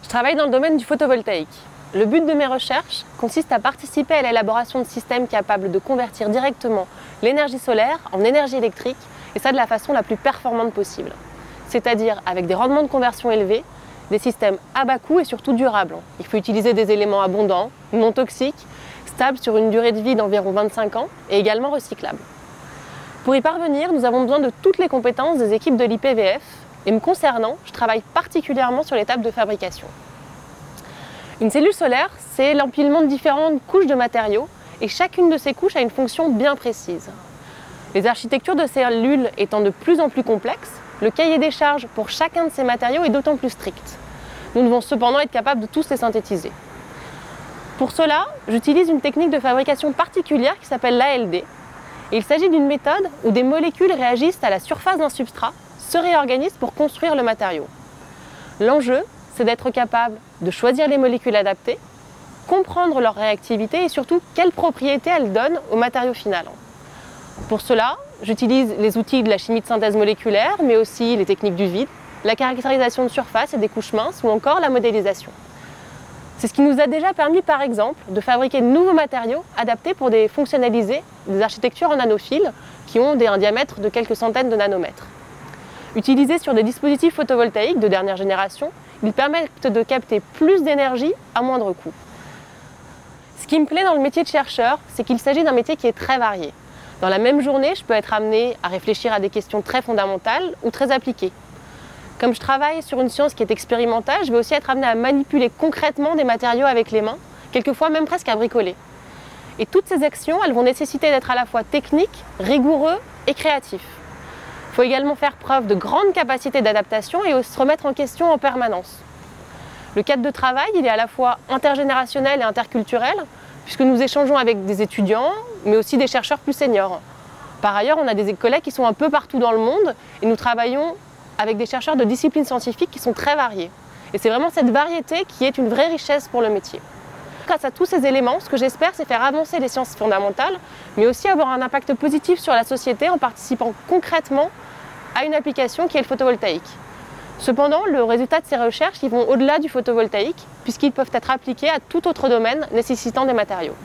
Je travaille dans le domaine du photovoltaïque. Le but de mes recherches consiste à participer à l'élaboration de systèmes capables de convertir directement l'énergie solaire en énergie électrique, et ça de la façon la plus performante possible. C'est-à-dire avec des rendements de conversion élevés, des systèmes à bas coût et surtout durables. Il faut utiliser des éléments abondants, non toxiques, stables sur une durée de vie d'environ 25 ans et également recyclables. Pour y parvenir, nous avons besoin de toutes les compétences des équipes de l'IPVF et me concernant, je travaille particulièrement sur l'étape de fabrication. Une cellule solaire, c'est l'empilement de différentes couches de matériaux et chacune de ces couches a une fonction bien précise. Les architectures de cellules étant de plus en plus complexes, le cahier des charges pour chacun de ces matériaux est d'autant plus strict. Nous devons cependant être capables de tous les synthétiser. Pour cela, j'utilise une technique de fabrication particulière qui s'appelle l'ALD. Et il s'agit d'une méthode où des molécules réagissent à la surface d'un substrat, se réorganisent pour construire le matériau. L'enjeu, c'est d'être capable de choisir les molécules adaptées, comprendre leur réactivité et surtout quelles propriétés elles donnent au matériau final. Pour cela, j'utilise les outils de la chimie de synthèse moléculaire, mais aussi les techniques du vide, la caractérisation de surface et des couches minces ou encore la modélisation. C'est ce qui nous a déjà permis, par exemple, de fabriquer de nouveaux matériaux adaptés pour fonctionnaliser des architectures en nanophiles qui ont un diamètre de quelques centaines de nanomètres. Utilisés sur des dispositifs photovoltaïques de dernière génération, ils permettent de capter plus d'énergie à moindre coût. Ce qui me plaît dans le métier de chercheur, c'est qu'il s'agit d'un métier qui est très varié. Dans la même journée, je peux être amenée à réfléchir à des questions très fondamentales ou très appliquées. Comme je travaille sur une science qui est expérimentale, je vais aussi être amenée à manipuler concrètement des matériaux avec les mains, quelquefois même presque à bricoler. Et toutes ces actions, elles vont nécessiter d'être à la fois techniques, rigoureux et créatifs. Il faut également faire preuve de grande capacité d'adaptation et se remettre en question en permanence. Le cadre de travail, il est à la fois intergénérationnel et interculturel, puisque nous échangeons avec des étudiants, mais aussi des chercheurs plus seniors. Par ailleurs, on a des collègues qui sont un peu partout dans le monde et nous travaillons avec des chercheurs de disciplines scientifiques qui sont très variés. Et c'est vraiment cette variété qui est une vraie richesse pour le métier. Grâce à tous ces éléments, ce que j'espère, c'est faire avancer les sciences fondamentales, mais aussi avoir un impact positif sur la société en participant concrètement à une application qui est le photovoltaïque. Cependant, le résultat de ces recherches, ils vont au-delà du photovoltaïque, puisqu'ils peuvent être appliqués à tout autre domaine nécessitant des matériaux.